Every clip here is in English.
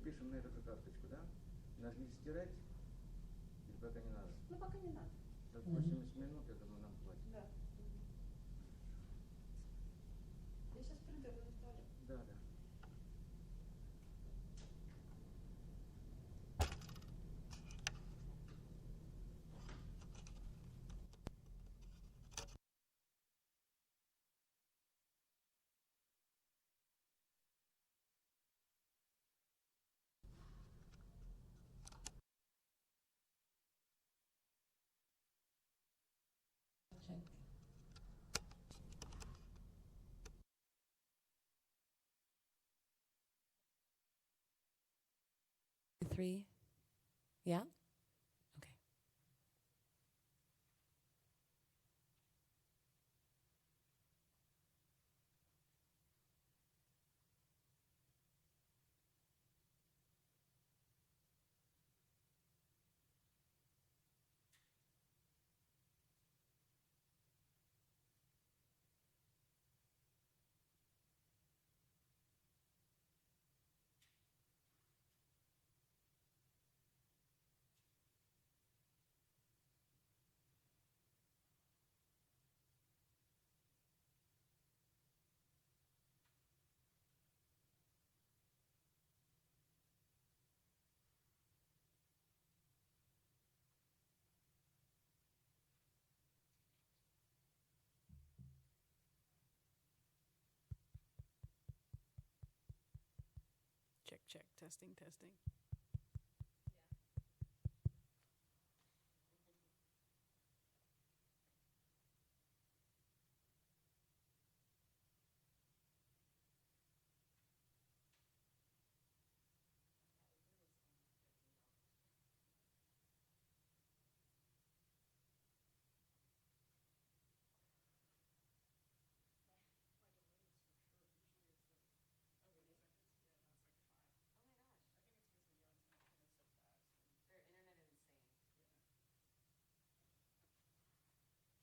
пишем на эту же карточку, да? Нажми стирать, или пока не надо? Ну, пока не надо. 80 минут, я думаю, нам хватит. Да. Я сейчас приду, буду в туалет. Да, да. Check. 3. Yeah? Okay. Check, check, testing, testing.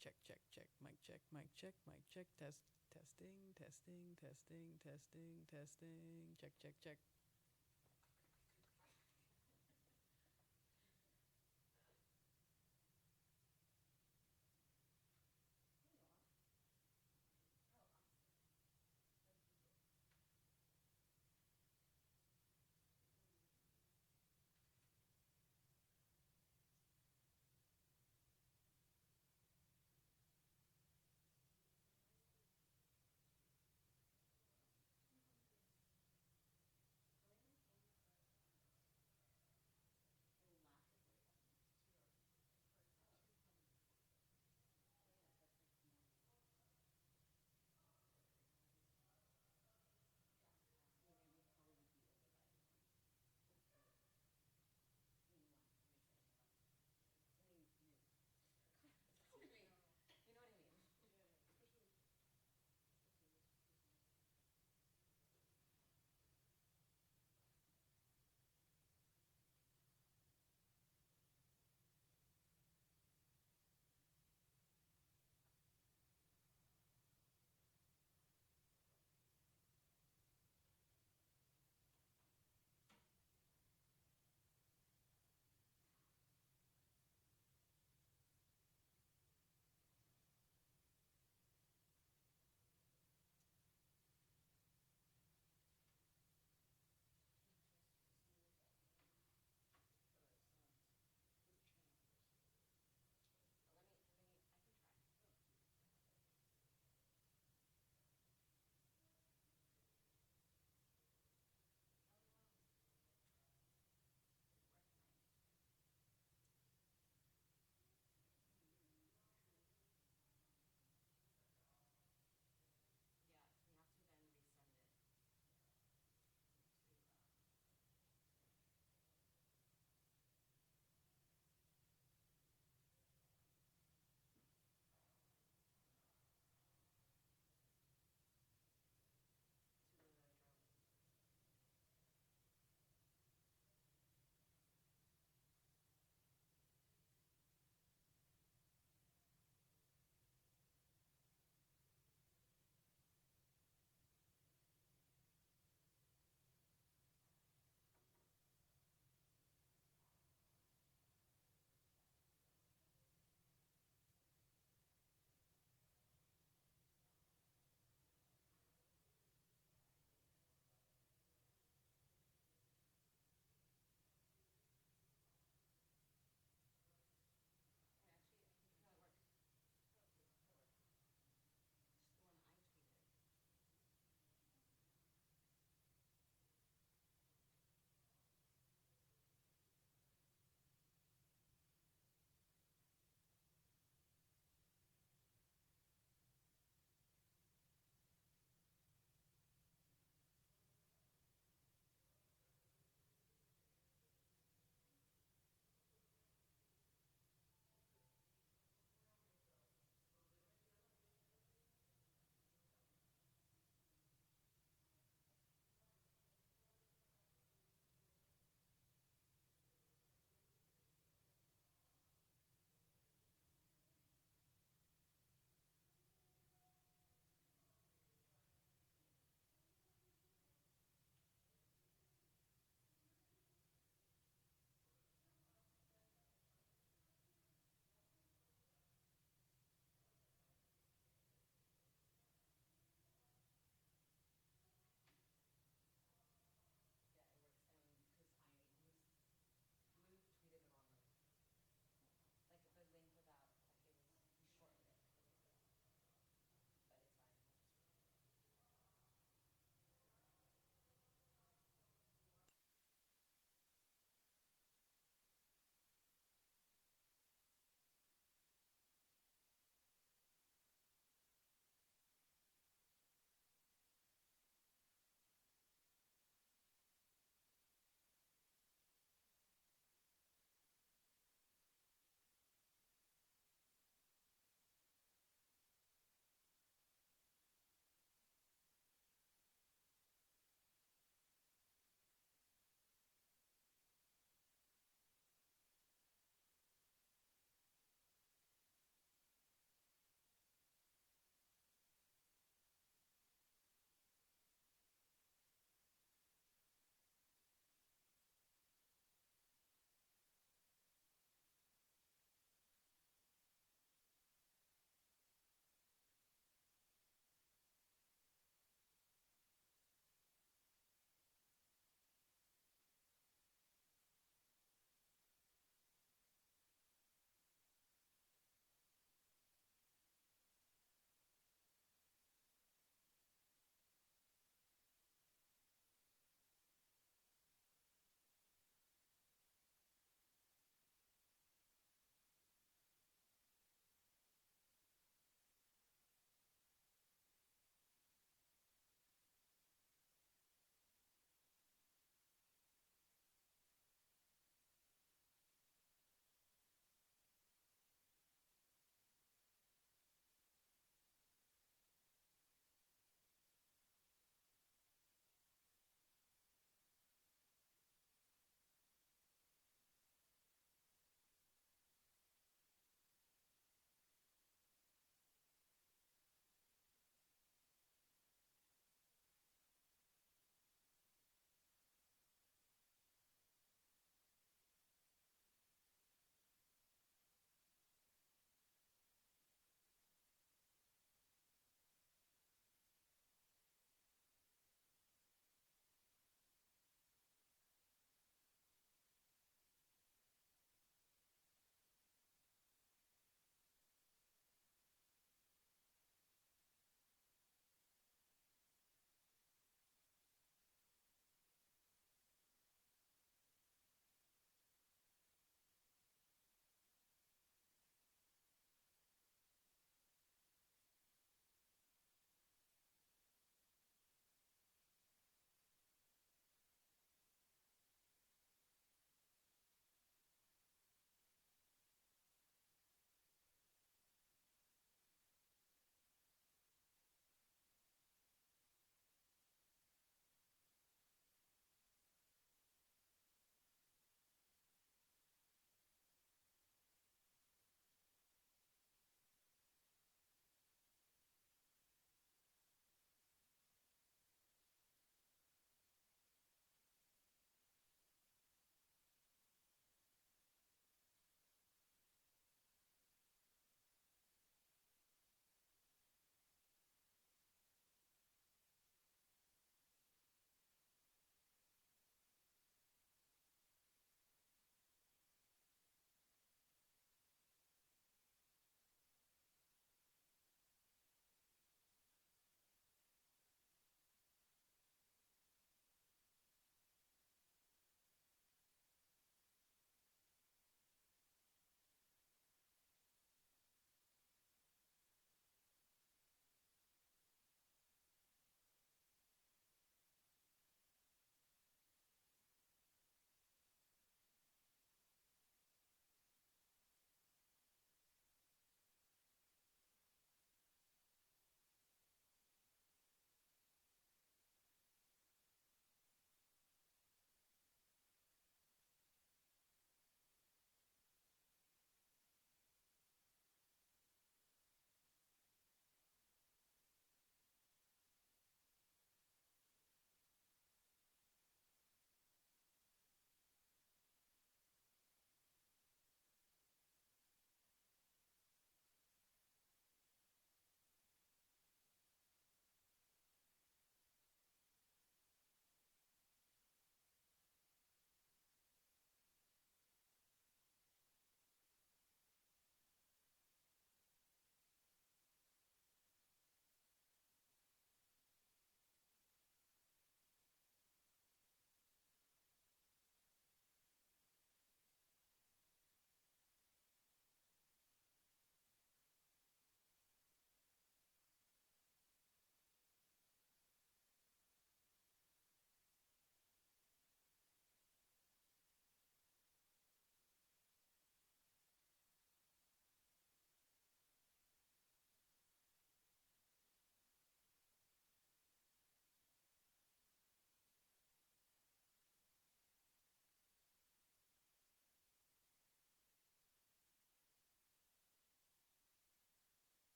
Check, check, check, mic check, mic check, mic check, test, testing, testing, testing, testing, testing, check, check, check.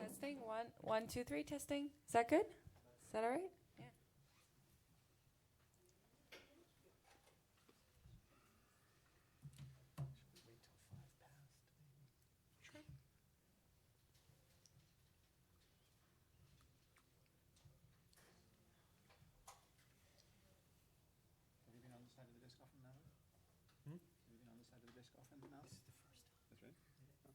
Testing. One, two, three. Testing. Is that good? Is that all right? Yeah. Should we wait till 5 past? Sure. Have you been on the side of the desk often now? Hmm? Have you been on the side of the desk often now? This is the first time. That's right. Oh.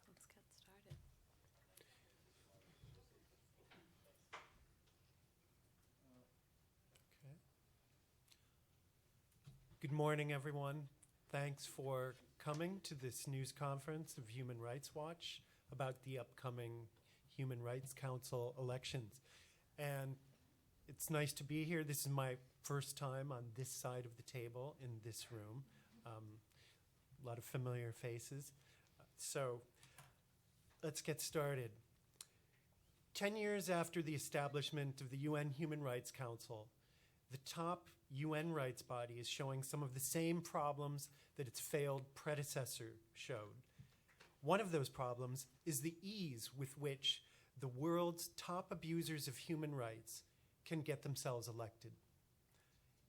Let's get started. Okay. Good morning, everyone. Thanks for coming to this news conference of Human Rights Watch about the upcoming Human Rights Council elections. And it's nice to be here. This is my first time on this side of the table in this room. A lot of familiar faces. So let's get started. 10 years after the establishment of the UN Human Rights Council, the top UN rights body is showing some of the same problems that its failed predecessor showed. One of those problems is the ease with which the world's top abusers of human rights can get themselves elected.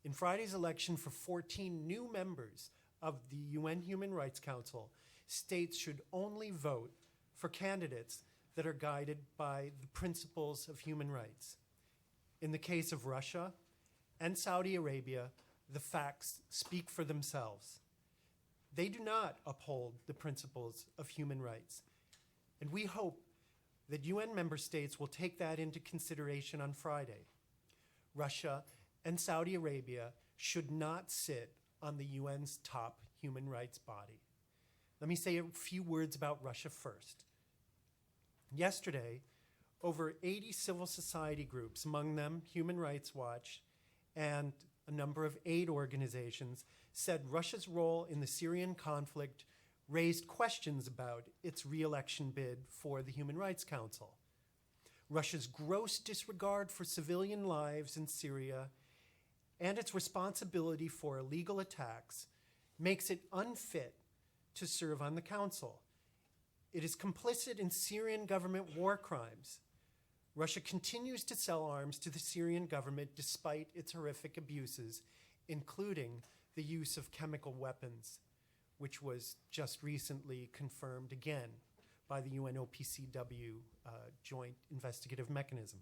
In Friday's election for 14 new members of the UN Human Rights Council, states should only vote for candidates that are guided by the principles of human rights. In the case of Russia and Saudi Arabia, the facts speak for themselves. They do not uphold the principles of human rights. And we hope that UN member states will take that into consideration on Friday. Russia and Saudi Arabia should not sit on the UN's top human rights body. Let me say a few words about Russia first. Yesterday, over 80 civil society groups, among them Human Rights Watch and a number of aid organizations, said Russia's role in the Syrian conflict raised questions about its re-election bid for the Human Rights Council. Russia's gross disregard for civilian lives in Syria and its responsibility for illegal attacks makes it unfit to serve on the council. It is complicit in Syrian government war crimes. Russia continues to sell arms to the Syrian government despite its horrific abuses, including the use of chemical weapons, which was just recently confirmed again by the UNOPCW Joint Investigative Mechanism.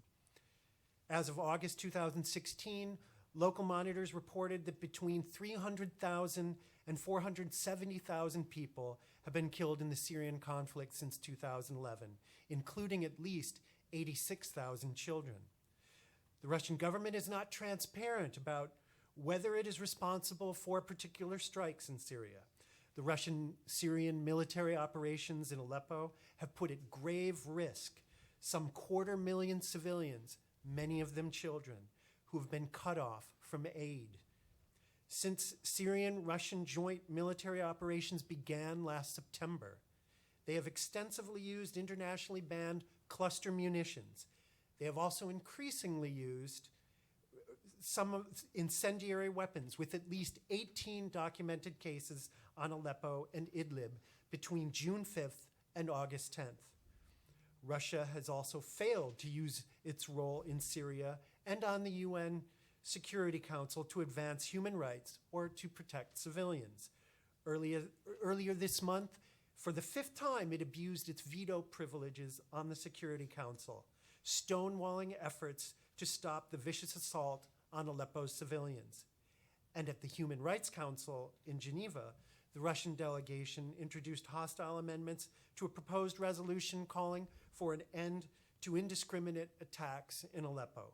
As of August 2016, local monitors reported that between 300,000 and 470,000 people have been killed in the Syrian conflict since 2011, including at least 86,000 children. The Russian government is not transparent about whether it is responsible for particular strikes in Syria. The Russian-Syrian military operations in Aleppo have put at grave risk some 250,000 civilians, many of them children, who have been cut off from aid. Since Syrian-Russian joint military operations began last September, they have extensively used internationally banned cluster munitions. They have also increasingly used some of incendiary weapons, with at least 18 documented cases on Aleppo and Idlib between June 5th and August 10th. Russia has also failed to use its role in Syria and on the UN Security Council to advance human rights or to protect civilians. Earlier this month, for the 5th time, it abused its veto privileges on the Security Council, stonewalling efforts to stop the vicious assault on Aleppo's civilians. And at the Human Rights Council in Geneva, the Russian delegation introduced hostile amendments to a proposed resolution calling for an end to indiscriminate attacks in Aleppo.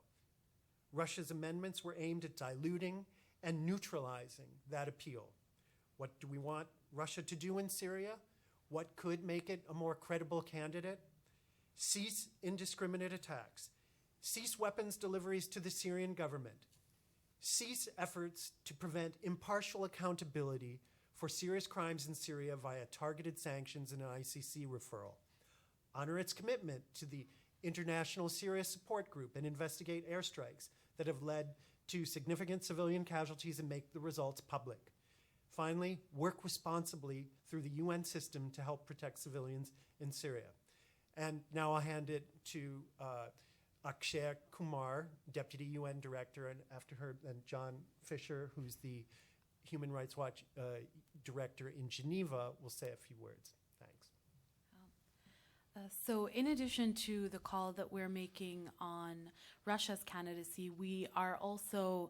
Russia's amendments were aimed at diluting and neutralizing that appeal. What do we want Russia to do in Syria? What could make it a more credible candidate? Cease indiscriminate attacks. Cease weapons deliveries to the Syrian government. Cease efforts to prevent impartial accountability for serious crimes in Syria via targeted sanctions and an ICC referral. Honor its commitment to the International Syria Support Group and investigate airstrikes that have led to significant civilian casualties and make the results public. Finally, work responsibly through the UN system to help protect civilians in Syria. And now I'll hand it to Akshay Kumar, Deputy UN Director, and after her, and John Fisher, who's the Human Rights Watch Director in Geneva, will say a few words. Thanks. So in addition to the call that we're making on Russia's candidacy, we are also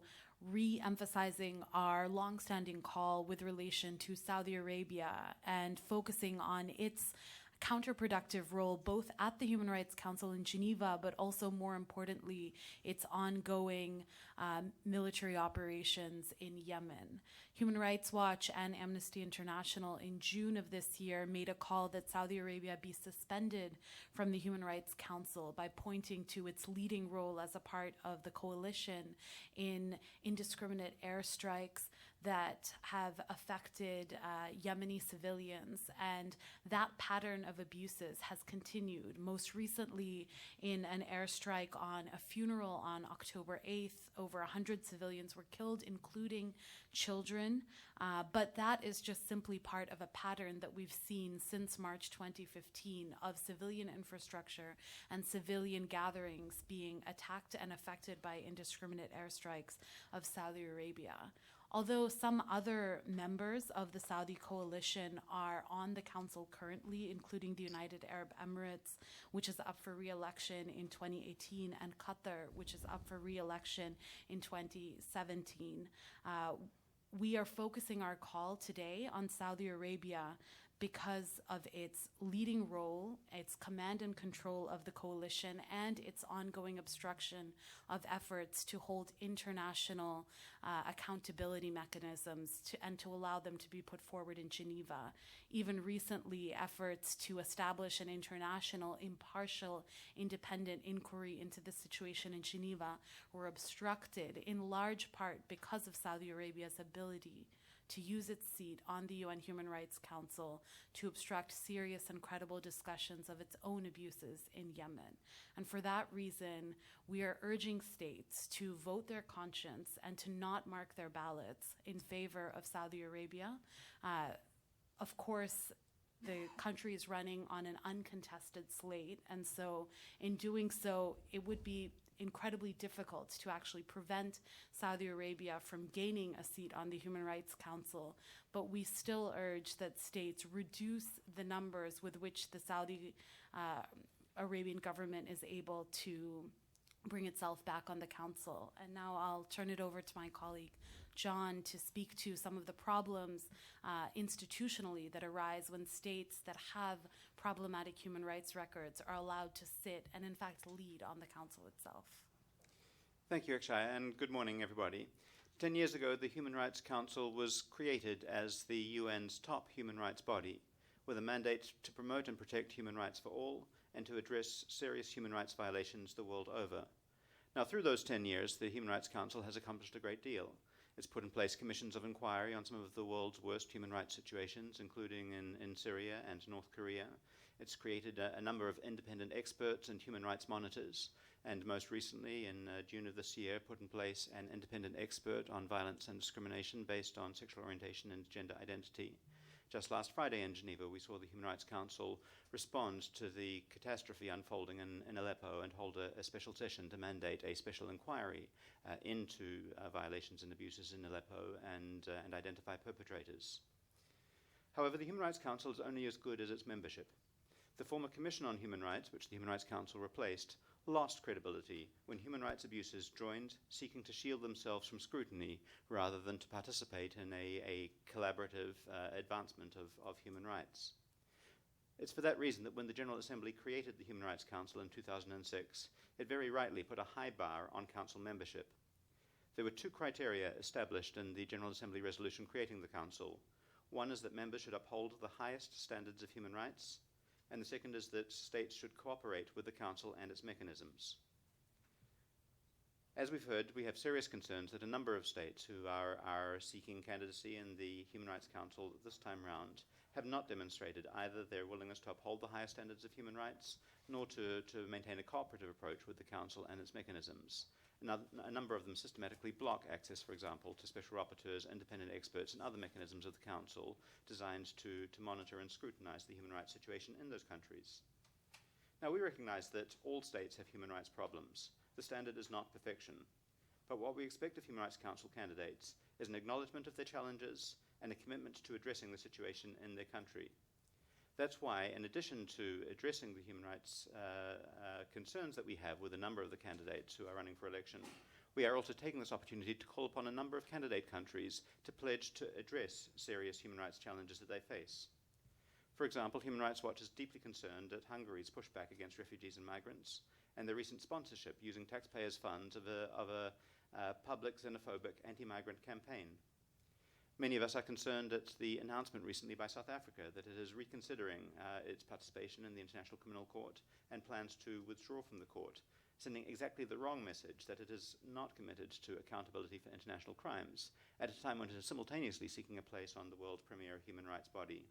re-emphasizing our longstanding call with relation to Saudi Arabia and focusing on its counterproductive role both at the Human Rights Council in Geneva, but also more importantly, its ongoing military operations in Yemen. Human Rights Watch and Amnesty International in June of this year made a call that Saudi Arabia be suspended from the Human Rights Council by pointing to its leading role as a part of the coalition in indiscriminate airstrikes that have affected Yemeni civilians, and that pattern of abuses has continued, most recently in an airstrike on a funeral on October 8th. Over 100 civilians were killed, including children, but that is just simply part of a pattern that we've seen since March 2015 of civilian infrastructure and civilian gatherings being attacked and affected by indiscriminate airstrikes of Saudi Arabia. Although some other members of the Saudi coalition are on the council currently, including the United Arab Emirates, which is up for re-election in 2018, and Qatar, which is up for re-election in 2017, we are focusing our call today on Saudi Arabia because of its leading role, its command and control of the coalition, and its ongoing obstruction of efforts to hold international accountability mechanisms and to allow them to be put forward in Geneva. Even recently, efforts to establish an international, impartial, independent inquiry into the situation in Geneva were obstructed in large part because of Saudi Arabia's ability to use its seat on the UN Human Rights Council to obstruct serious and credible discussions of its own abuses in Yemen. And for that reason, we are urging states to vote their conscience and to not mark their ballots in favor of Saudi Arabia. Of course, the country is running on an uncontested slate, and so in doing so, it would be incredibly difficult to actually prevent Saudi Arabia from gaining a seat on the Human Rights Council, but we still urge that states reduce the numbers with which the Saudi Arabian government is able to bring itself back on the council. And now I'll turn it over to my colleague, John, to speak to some of the problems institutionally that arise when states that have problematic human rights records are allowed to sit and, in fact, lead on the council itself. Thank you, Akshaya, and good morning, everybody. 10 years ago, the Human Rights Council was created as the UN's top human rights body, with a mandate to promote and protect human rights for all and to address serious human rights violations the world over. Now, through those 10 years, the Human Rights Council has accomplished a great deal. It's put in place commissions of inquiry on some of the world's worst human rights situations, including in Syria and North Korea. It's created a number of independent experts and human rights monitors, and most recently, in June of this year, put in place an independent expert on violence and discrimination based on sexual orientation and gender identity. Just last Friday in Geneva, we saw the Human Rights Council respond to the catastrophe unfolding in Aleppo and hold a special session to mandate a special inquiry into violations and abuses in Aleppo and identify perpetrators. However, the Human Rights Council is only as good as its membership. The former Commission on Human Rights, which the Human Rights Council replaced, lost credibility when human rights abusers joined, seeking to shield themselves from scrutiny rather than to participate in a collaborative advancement of human rights. It's for that reason that when the General Assembly created the Human Rights Council in 2006, it very rightly put a high bar on Council membership. There were two criteria established in the General Assembly resolution creating the Council. One is that members should uphold the highest standards of human rights, and the second is that states should cooperate with the Council and its mechanisms. As we've heard, we have serious concerns that a number of states who are seeking candidacy in the Human Rights Council this time round have not demonstrated either their willingness to uphold the highest standards of human rights, nor to maintain a cooperative approach with the Council and its mechanisms. A number of them systematically block access, for example, to special rapporteurs, independent experts, and other mechanisms of the Council designed to monitor and scrutinize the human rights situation in those countries. Now, we recognize that all states have human rights problems. The standard is not perfection. But what we expect of Human Rights Council candidates is an acknowledgement of their challenges and a commitment to addressing the situation in their country. That's why, in addition to addressing the human rights concerns that we have with a number of the candidates who are running for election, we are also taking this opportunity to call upon a number of candidate countries to pledge to address serious human rights challenges that they face. For example, Human Rights Watch is deeply concerned at Hungary's pushback against refugees and migrants and the recent sponsorship using taxpayers' funds of a public xenophobic anti-migrant campaign. Many of us are concerned at the announcement recently by South Africa that it is reconsidering its participation in the International Criminal Court and plans to withdraw from the court, sending exactly the wrong message that it is not committed to accountability for international crimes at a time when it is simultaneously seeking a place on the world's premier human rights body.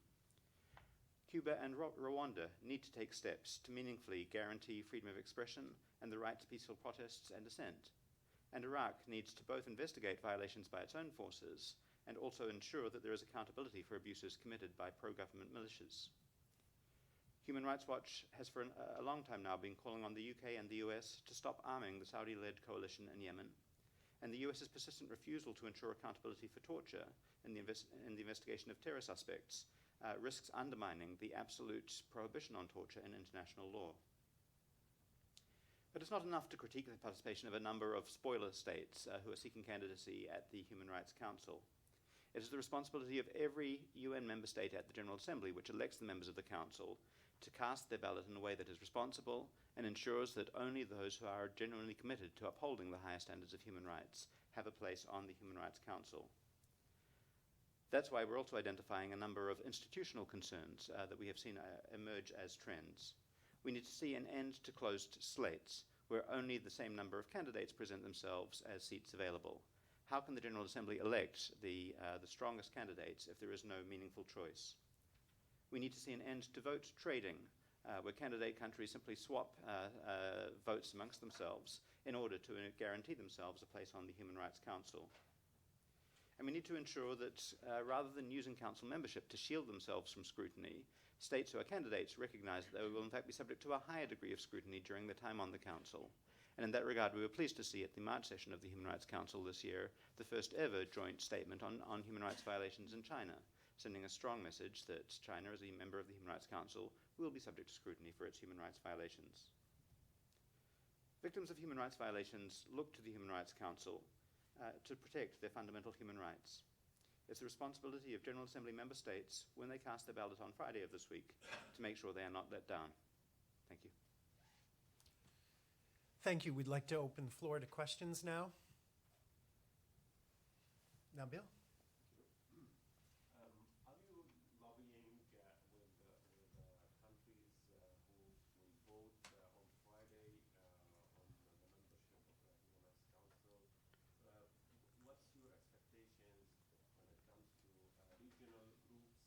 Cuba and Rwanda need to take steps to meaningfully guarantee freedom of expression and the right to peaceful protests and dissent. And Iraq needs to both investigate violations by its own forces and also ensure that there is accountability for abuses committed by pro-government militias. Human Rights Watch has for a long time now been calling on the UK and the US to stop arming the Saudi-led coalition in Yemen, and the US's persistent refusal to ensure accountability for torture in the investigation of terror suspects risks undermining the absolute prohibition on torture in international law. But it's not enough to critique the participation of a number of spoiler states who are seeking candidacy at the Human Rights Council. It is the responsibility of every UN member state at the General Assembly, which elects the members of the Council, to cast their ballot in a way that is responsible and ensures that only those who are genuinely committed to upholding the highest standards of human rights have a place on the Human Rights Council. That's why we're also identifying a number of institutional concerns that we have seen emerge as trends. We need to see an end to closed slates, where only the same number of candidates present themselves as seats available. How can the General Assembly elect the strongest candidates if there is no meaningful choice? We need to see an end to vote trading, where candidate countries simply swap votes amongst themselves in order to guarantee themselves a place on the Human Rights Council. And we need to ensure that rather than using Council membership to shield themselves from scrutiny, states who are candidates recognize that they will in fact be subject to a higher degree of scrutiny during their time on the Council. And in that regard, we were pleased to see at the March session of the Human Rights Council this year the first ever joint statement on human rights violations in China, sending a strong message that China, as a member of the Human Rights Council, will be subject to scrutiny for its human rights violations. Victims of human rights violations look to the Human Rights Council to protect their fundamental human rights. It's the responsibility of General Assembly member states, when they cast their ballot on Friday of this week, to make sure they are not let down. Thank you. Thank you. We'd like to open the floor to questions now. Nabil? Are you lobbying with countries who will vote on Friday on the membership of the Human Rights Council? What's your expectations when it comes to regional groups?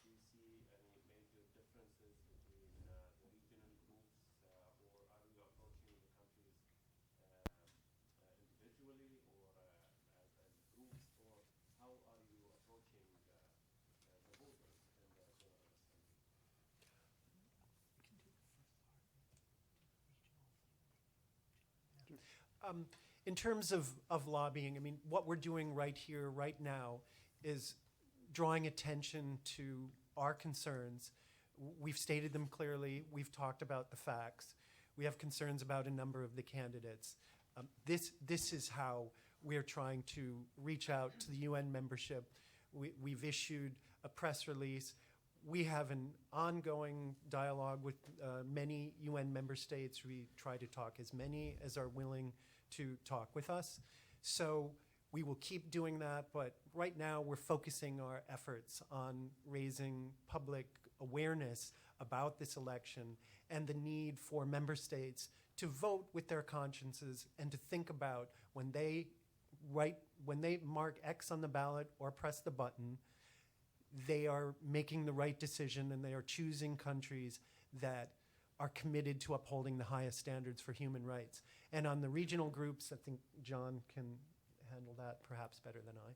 Do you see any major differences between the regional groups, or are you approaching the countries individually or as groups, or how are you approaching the voters in the General Assembly? In terms of lobbying, I mean, what we're doing right here, right now, is drawing attention to our concerns. We've stated them clearly. We've talked about the facts. We have concerns about a number of the candidates. This is how we're trying to reach out to the UN membership. We've issued a press release. We have an ongoing dialogue with many UN member states. We try to talk as many as are willing to talk with us. So we will keep doing that, but right now we're focusing our efforts on raising public awareness about this election and the need for member states to vote with their consciences and to think about when they mark X on the ballot or press the button, they are making the right decision and they are choosing countries that are committed to upholding the highest standards for human rights. And on the regional groups, I think John can handle that perhaps better than I.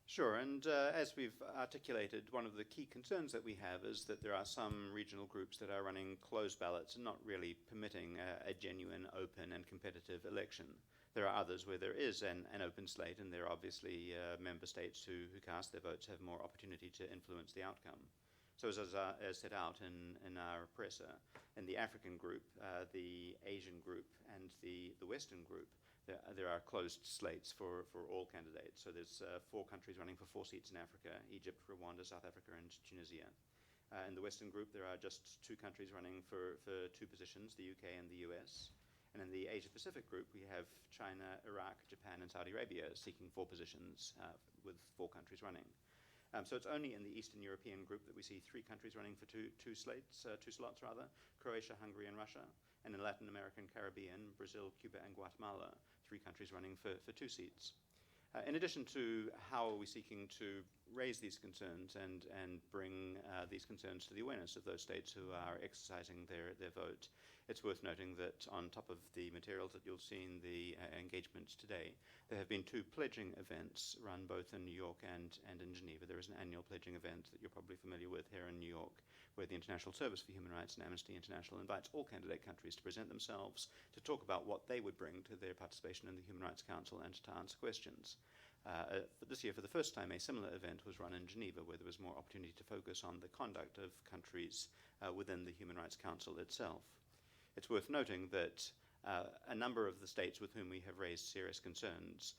Sure, and as we've articulated, one of the key concerns that we have is that there are some regional groups that are running closed ballots and not really permitting a genuine, open, and competitive election. There are others where there is an open slate, and there are obviously member states who cast their votes have more opportunity to influence the outcome. So as set out in our presser, in the African group, the Asian group, and the Western group, there are closed slates for all candidates. So there's 4 countries running for 4 seats in Africa: Egypt, Rwanda, South Africa, and Tunisia. In the Western group, there are just 2 countries running for 2 positions, the UK and the US. And in the Asia-Pacific group, we have China, Iraq, Japan, and Saudi Arabia seeking 4 positions with 4 countries running. So it's only in the Eastern European group that we see 3 countries running for two slots, Croatia, Hungary, and Russia. And in Latin America and Caribbean, Brazil, Cuba, and Guatemala, 3 countries running for 2 seats. In addition to how are we seeking to raise these concerns and bring these concerns to the awareness of those states who are exercising their vote, it's worth noting that on top of the materials that you'll see in the engagements today, there have been 2 pledging events run both in New York and in Geneva. There is an annual pledging event that you're probably familiar with here in New York, where the International Service for Human Rights and Amnesty International invites all candidate countries to present themselves, to talk about what they would bring to their participation in the Human Rights Council and to answer questions. This year, for the first time, a similar event was run in Geneva, where there was more opportunity to focus on the conduct of countries within the Human Rights Council itself. It's worth noting that a number of the states with whom we have raised serious concerns,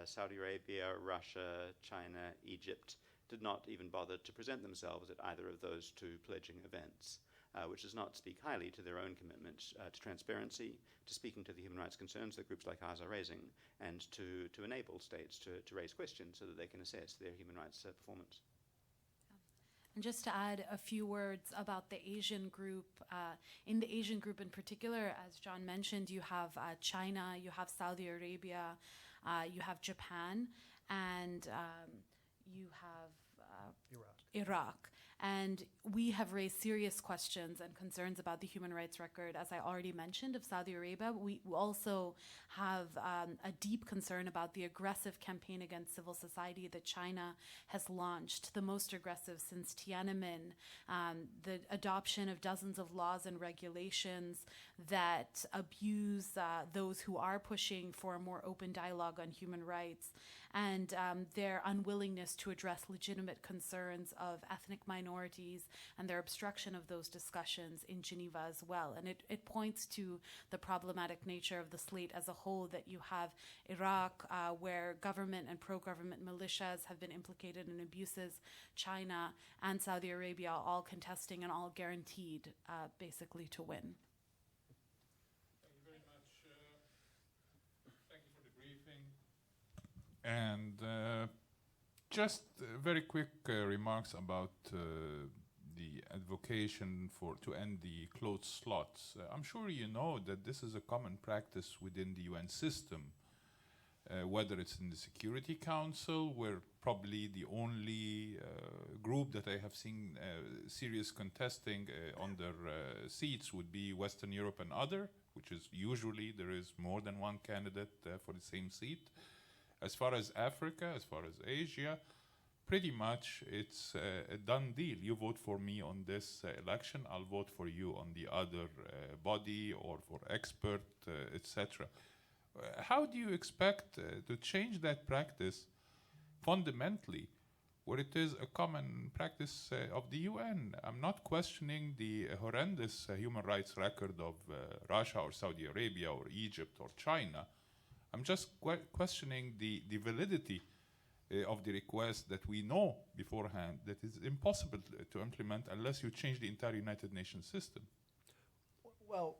Saudi Arabia, Russia, China, Egypt, did not even bother to present themselves at either of those 2 pledging events, which does not speak highly to their own commitment to transparency, to speaking to the human rights concerns that groups like ours are raising, and to enable states to raise questions so that they can assess their human rights performance. And just to add a few words about the Asian group, in the Asian group in particular, as John mentioned, you have China, you have Saudi Arabia, you have Japan, and you have Iraq. And we have raised serious questions and concerns about the human rights record, as I already mentioned, of Saudi Arabia. We also have a deep concern about the aggressive campaign against civil society that China has launched, the most aggressive since Tiananmen, the adoption of dozens of laws and regulations that abuse those who are pushing for a more open dialogue on human rights. and their unwillingness to address legitimate concerns of ethnic minorities and their obstruction of those discussions in Geneva as well. And it points to the problematic nature of the slate as a whole, that you have Iraq, where government and pro-government militias have been implicated in abuses, China and Saudi Arabia all contesting and all guaranteed basically to win. Thank you very much. Thank you for the briefing. And just very quick remarks about the advocation to end the closed slots. I'm sure you know that this is a common practice within the UN system, whether it's in the Security Council, where probably the only group that I have seen serious contesting on their seats would be Western Europe and other, which is usually there is more than one candidate for the same seat. As far as Africa, as far as Asia, pretty much it's a done deal. You vote for me on this election, I'll vote for you on the other body or for expert, etc. How do you expect to change that practice fundamentally, where it is a common practice of the UN? I'm not questioning the horrendous human rights record of Russia or Saudi Arabia or Egypt or China. I'm just questioning the validity of the request that we know beforehand that is impossible to implement unless you change the entire United Nations system. Well,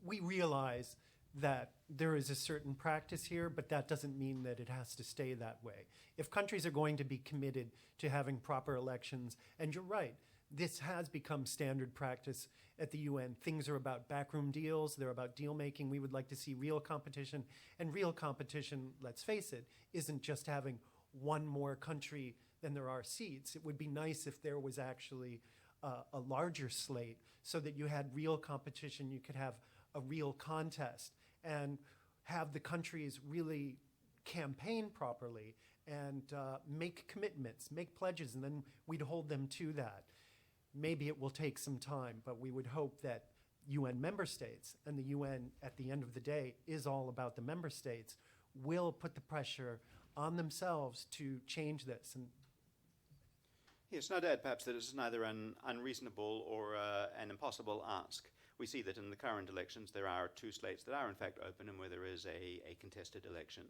we realize that there is a certain practice here, but that doesn't mean that it has to stay that way. If countries are going to be committed to having proper elections, and you're right, this has become standard practice at the UN. Things are about backroom deals, they're about deal making. We would like to see real competition, and real competition, let's face it, isn't just having one more country than there are seats. It would be nice if there was actually a larger slate so that you had real competition, you could have a real contest, and have the countries really campaign properly and make commitments, make pledges, and then we'd hold them to that. Maybe it will take some time, but we would hope that UN member states, and the UN at the end of the day is all about the member states, will put the pressure on themselves to change this. And yes, and I'd add perhaps that it's neither an unreasonable or an impossible ask. We see that in the current elections there are two slates that are in fact open and where there is a contested election.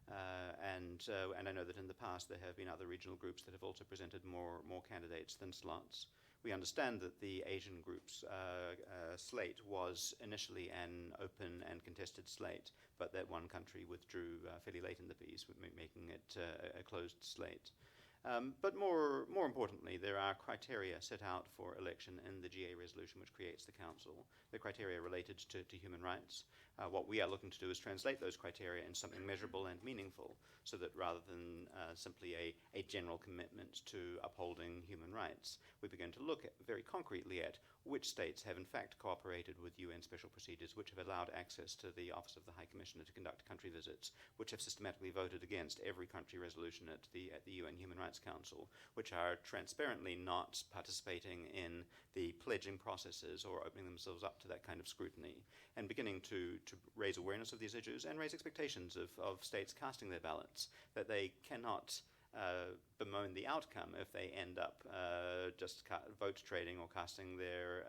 And I know that in the past there have been other regional groups that have also presented more candidates than slots. We understand that the Asian group's slate was initially an open and contested slate, but that one country withdrew fairly late in the piece, making it a closed slate. But more importantly, there are criteria set out for election in the GA resolution which creates the Council. The criteria related to human rights. What we are looking to do is translate those criteria in something measurable and meaningful, so that rather than simply a general commitment to upholding human rights, we begin to look very concretely at which states have in fact cooperated with UN special procedures, which have allowed access to the Office of the High Commissioner to conduct country visits, which have systematically voted against every country resolution at the UN Human Rights Council, which are transparently not participating in the pledging processes or opening themselves up to that kind of scrutiny, and beginning to raise awareness of these issues and raise expectations of states casting their ballots, that they cannot bemoan the outcome if they end up just vote trading or casting their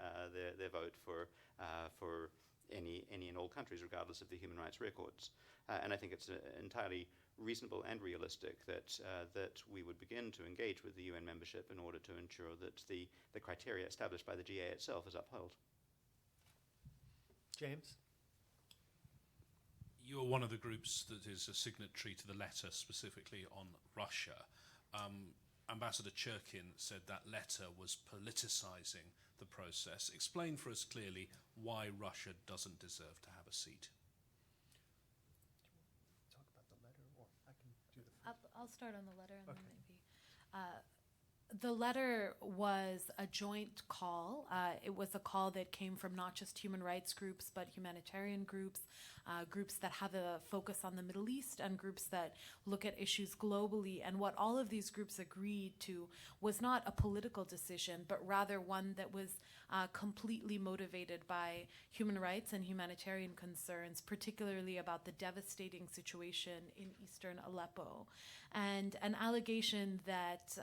vote for any and all countries, regardless of the human rights records. And I think it's entirely reasonable and realistic that we would begin to engage with the UN membership in order to ensure that the criteria established by the GA itself is upheld. James? You're one of the groups that is a signatory to the letter specifically on Russia. Ambassador Churkin said that letter was politicizing the process. Explain for us clearly why Russia doesn't deserve to have a seat. Talk about the letter, or I can do the I'll start on the letter and Okay. then maybe. The letter was a joint call. It was a call that came from not just human rights groups, but humanitarian groups, groups that have a focus on the Middle East, and groups that look at issues globally. And what all of these groups agreed to was not a political decision, but rather one that was completely motivated by human rights and humanitarian concerns, particularly about the devastating situation in eastern Aleppo. And an allegation that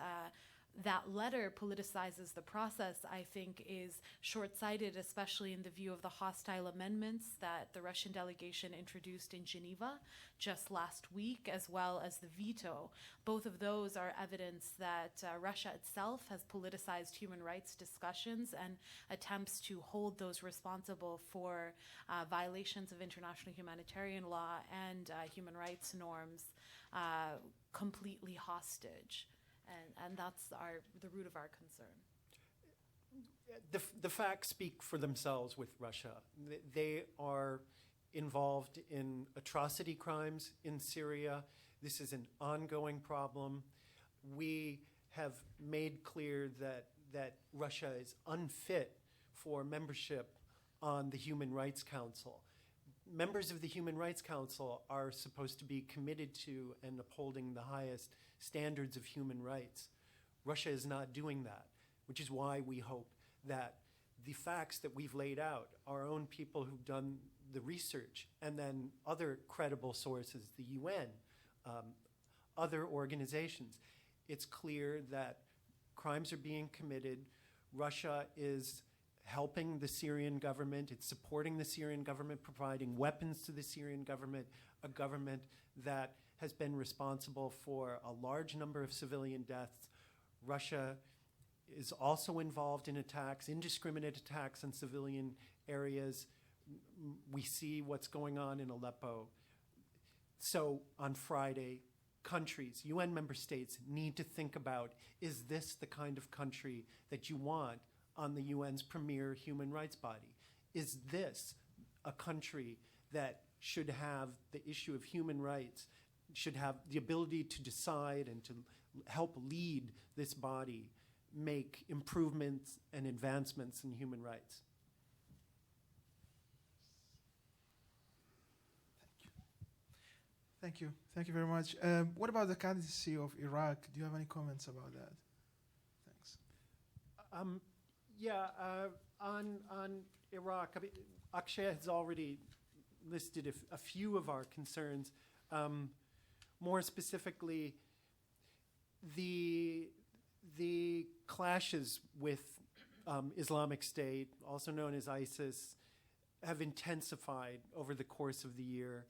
that letter politicizes the process, I think, is short-sighted, especially in the view of the hostile amendments that the Russian delegation introduced in Geneva just last week, as well as the veto. Both of those are evidence that Russia itself has politicized human rights discussions and attempts to hold those responsible for violations of international humanitarian law and human rights norms completely hostage. And that's the root of our concern. The facts speak for themselves with Russia. They are involved in atrocity crimes in Syria. This is an ongoing problem. We have made clear that Russia is unfit for membership on the Human Rights Council. Members of the Human Rights Council are supposed to be committed to and upholding the highest standards of human rights. Russia is not doing that, which is why we hope that the facts that we've laid out, our own people who've done the research, and then other credible sources, the UN, other organizations, it's clear that crimes are being committed. Russia is helping the Syrian government. It's supporting the Syrian government, providing weapons to the Syrian government, a government that has been responsible for a large number of civilian deaths. Russia is also involved in attacks, indiscriminate attacks on civilian areas. We see what's going on in Aleppo. So on Friday, countries, UN member states need to think about, is this the kind of country that you want on the UN's premier human rights body? Is this a country that should have the issue of human rights, should have the ability to decide and to help lead this body make improvements and advancements in human rights? Thank you. Thank you very much. What about the candidacy of Iraq? Do you have any comments about that? Thanks. On Iraq, I mean, Akshay has already listed a few of our concerns. More specifically, the clashes with Islamic State, also known as ISIS, have intensified over the course of the year.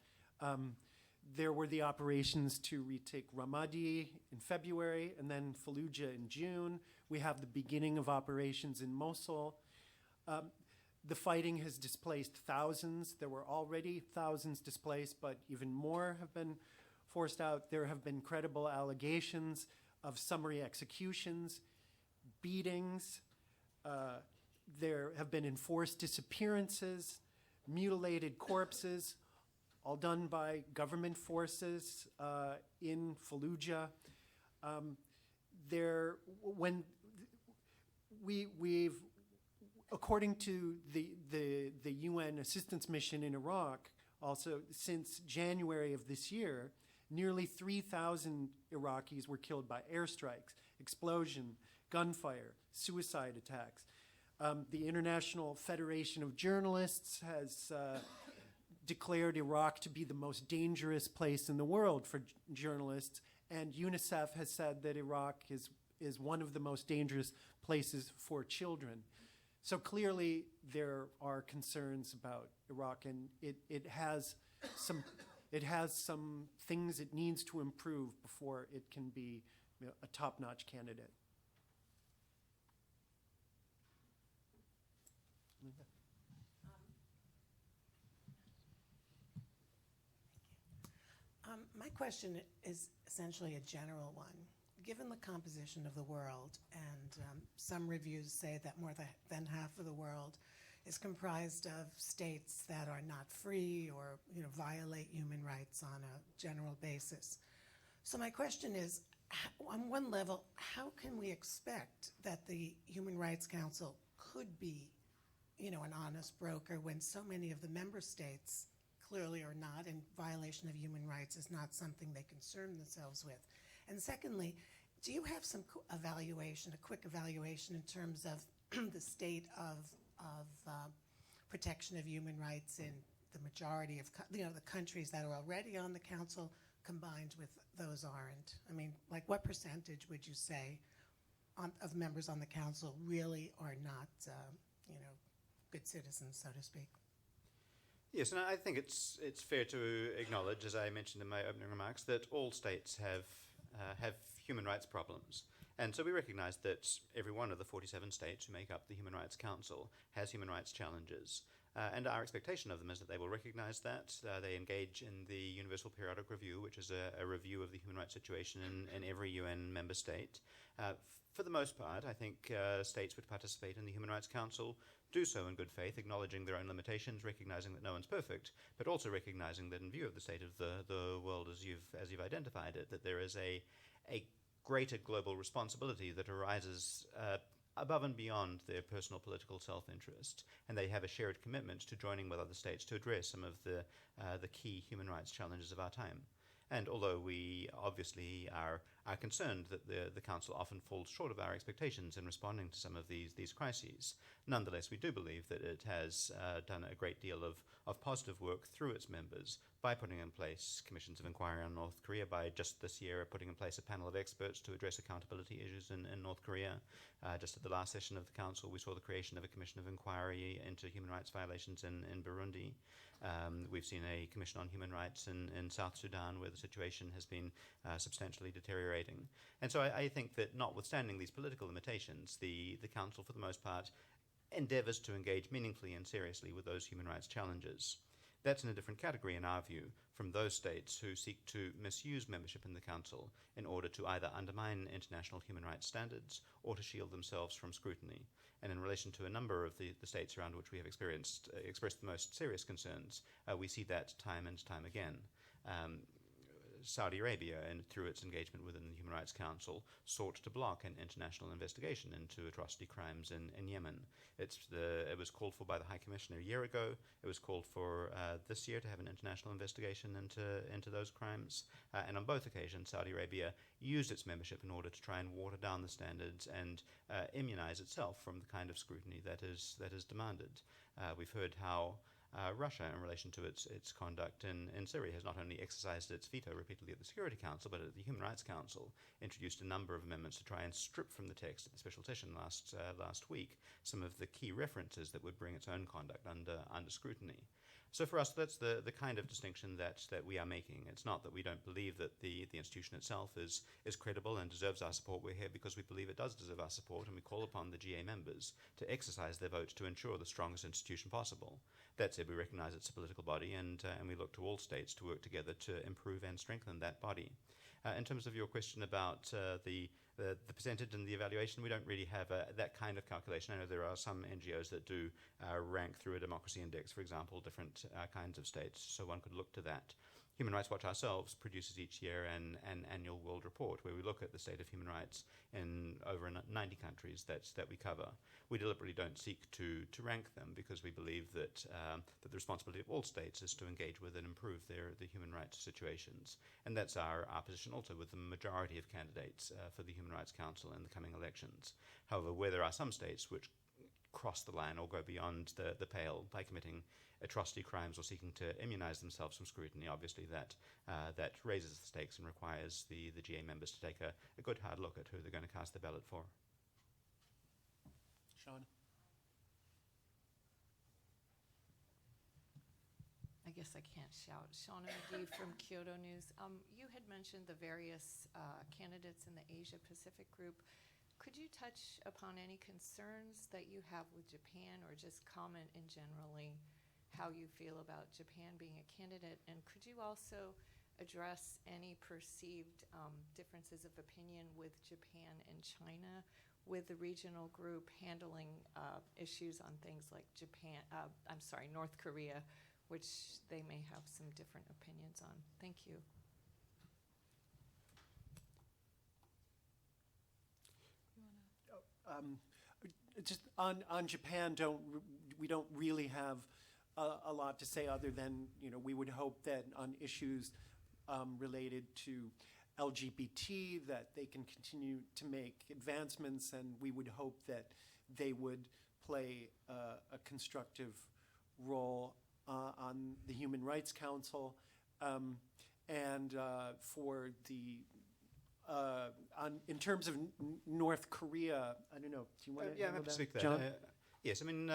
There were the operations to retake Ramadi in February and then Fallujah in June. We have the beginning of operations in Mosul. The fighting has displaced thousands. There were already thousands displaced, but even more have been forced out. There have been credible allegations of summary executions, beatings. There have been enforced disappearances, mutilated corpses, all done by government forces in Fallujah. According to the UN assistance mission in Iraq, also since January of this year, nearly 3,000 Iraqis were killed by airstrikes, explosion, gunfire, suicide attacks. The International Federation of Journalists has declared Iraq to be the most dangerous place in the world for journalists, and UNICEF has said that Iraq is one of the most dangerous places for children. So clearly there are concerns about Iraq, and it has some things it needs to improve before it can be a top-notch candidate. My question is essentially a general one. Given the composition of the world, and some reviews say that more than half of the world is comprised of states that are not free or violate human rights on a general basis. So my question is, on one level, how can we expect that the Human Rights Council could be, an honest broker when so many of the member states clearly are not, and violation of human rights is not something they concern themselves with? And secondly, do you have some evaluation, a quick evaluation in terms of the state of protection of human rights in the majority of the countries that are already on the council, combined with those aren't? I mean, like, what percentage would you say of members on the council really are not, good citizens, so to speak? Yes, and I think it's fair to acknowledge, as I mentioned in my opening remarks, that all states have human rights problems. And so we recognize that every one of the 47 states who make up the Human Rights Council has human rights challenges. And our expectation of them is that they will recognize that. They engage in the Universal Periodic Review, which is a review of the human rights situation in every UN member state. For the most part, I think states which participate in the Human Rights Council do so in good faith, acknowledging their own limitations, recognizing that no one's perfect, but also recognizing that in view of the state of the world as you've identified it, that there is a greater global responsibility that arises above and beyond their personal political self-interest, and they have a shared commitment to joining with other states to address some of the key human rights challenges of our time. And although we obviously are concerned that the Council often falls short of our expectations in responding to some of these crises, nonetheless we do believe that it has done a great deal of positive work through its members by putting in place commissions of inquiry on North Korea, by just this year putting in place a panel of experts to address accountability issues in North Korea. Just at the last session of the Council, we saw the creation of a commission of inquiry into human rights violations in Burundi. We've seen a commission on human rights in South Sudan, where the situation has been substantially deteriorating. And so I think that notwithstanding these political limitations, the Council, for the most part, endeavors to engage meaningfully and seriously with those human rights challenges. That's in a different category, in our view, from those states who seek to misuse membership in the Council in order to either undermine international human rights standards or to shield themselves from scrutiny. And in relation to a number of the states around which we have expressed the most serious concerns, we see that time and time again. Saudi Arabia, and through its engagement within the Human Rights Council, sought to block an international investigation into atrocity crimes in Yemen. It was called for by the High Commissioner a year ago. It was called for this year to have an international investigation into those crimes. And on both occasions, Saudi Arabia used its membership in order to try and water down the standards and immunize itself from the kind of scrutiny that is demanded. We've heard how Russia, in relation to its conduct in Syria, has not only exercised its veto repeatedly at the Security Council, but at the Human Rights Council, introduced a number of amendments to try and strip from the text at the special session last week some of the key references that would bring its own conduct under scrutiny. So for us, that's the kind of distinction that we are making. It's not that we don't believe that the institution itself is credible and deserves our support. We're here because we believe it does deserve our support, and we call upon the GA members to exercise their vote to ensure the strongest institution possible. That said, we recognize it's a political body, and we look to all states to work together to improve and strengthen that body. In terms of your question about the percentage and the evaluation, we don't really have that kind of calculation. I know there are some NGOs that do rank through a democracy index, for example, different kinds of states, so one could look to that. Human Rights Watch ourselves produces each year an annual world report where we look at the state of human rights in over 90 countries that we cover. We deliberately don't seek to rank them because we believe that the responsibility of all states is to engage with and improve the human rights situations. And that's our position also with the majority of candidates for the Human Rights Council in the coming elections. However, where there are some states which cross the line or go beyond the pale by committing atrocity crimes or seeking to immunize themselves from scrutiny, obviously that raises the stakes and requires the GA members to take a good hard look at who they're going to cast their ballot for. Sean? I guess I can't shout. Shauna McGee from Kyoto News. You had mentioned the various candidates in the Asia-Pacific group. Could you touch upon any concerns that you have with Japan, or just comment in generally how you feel about Japan being a candidate? And could you also address any perceived differences of opinion with Japan and China, with the regional group handling issues on things like North Korea, which they may have some different opinions on? Thank you. Just on Japan, we don't really have a lot to say other than, we would hope that on issues related to LGBT, that they can continue to make advancements, and we would hope that they would play a constructive role on the Human Rights Council. And for the in terms of North Korea, I don't know. Do you want to? Yeah, I'm happy to speak to that. John? Yes, I mean,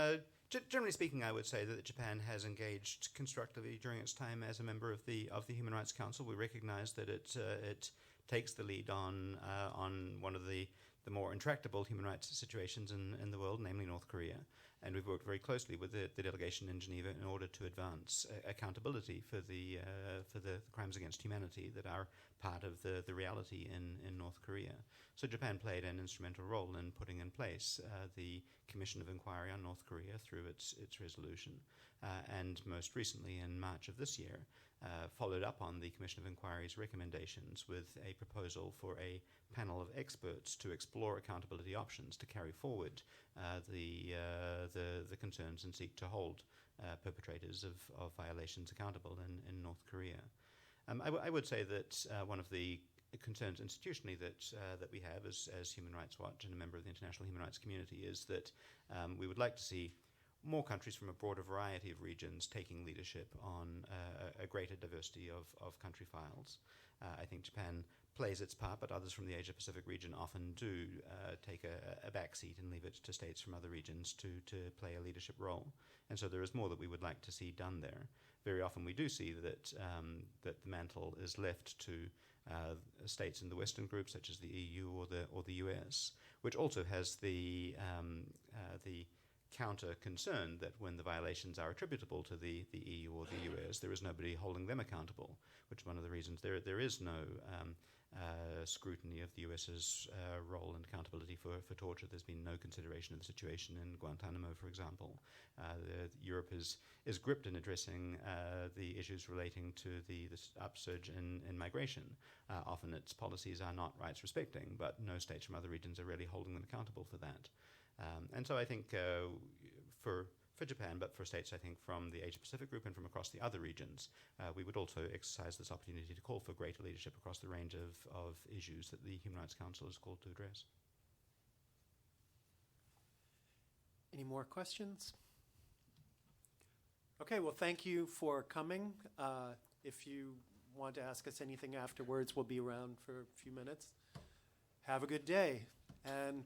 generally speaking, I would say that Japan has engaged constructively during its time as a member of the Human Rights Council. We recognise that it takes the lead on one of the more intractable human rights situations in the world, namely North Korea. And we've worked very closely with the delegation in Geneva in order to advance accountability for the crimes against humanity that are part of the reality in North Korea. So Japan played an instrumental role in putting in place the Commission of Inquiry on North Korea through its resolution. And most recently, in March of this year, followed up on the Commission of Inquiry's recommendations with a proposal for a panel of experts to explore accountability options to carry forward the concerns and seek to hold perpetrators of violations accountable in North Korea. I would say that one of the concerns institutionally that we have as Human Rights Watch and a member of the international human rights community is that we would like to see more countries from a broader variety of regions taking leadership on a greater diversity of country files. I think Japan plays its part, but others from the Asia-Pacific region often do take a backseat and leave it to states from other regions to play a leadership role. And so there is more that we would like to see done there. Very often we do see that that the mantle is left to states in the Western group, such as the EU or the US, which also has the counter concern that when the violations are attributable to the EU or the US, there is nobody holding them accountable, which is one of the reasons there is no scrutiny of the US's role and accountability for torture. There's been no consideration of the situation in Guantanamo, for example. Europe is gripped in addressing the issues relating to this upsurge in migration. Often its policies are not rights respecting, but no states from other regions are really holding them accountable for that. And so I think for Japan, but for states, I think, from the Asia-Pacific group and from across the other regions, we would also exercise this opportunity to call for greater leadership across the range of issues that the Human Rights Council is called to address. Any more questions? Okay, well, thank you for coming. If you want to ask us anything afterwards, we'll be around for a few minutes. Have a good day. And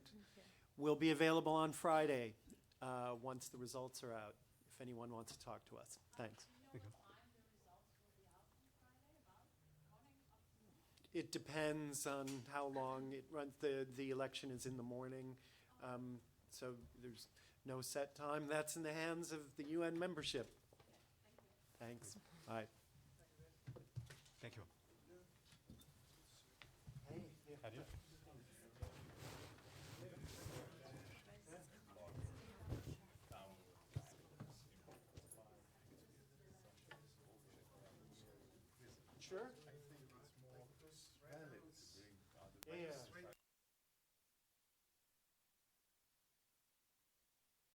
we'll be available on Friday once the results are out, if anyone wants to talk to us. Thanks. It depends on how long it runs. The election is in the morning, so there's no set time. That's in the hands of the UN membership. Thanks. Bye. Thank you. Hey, Adieu. Sure.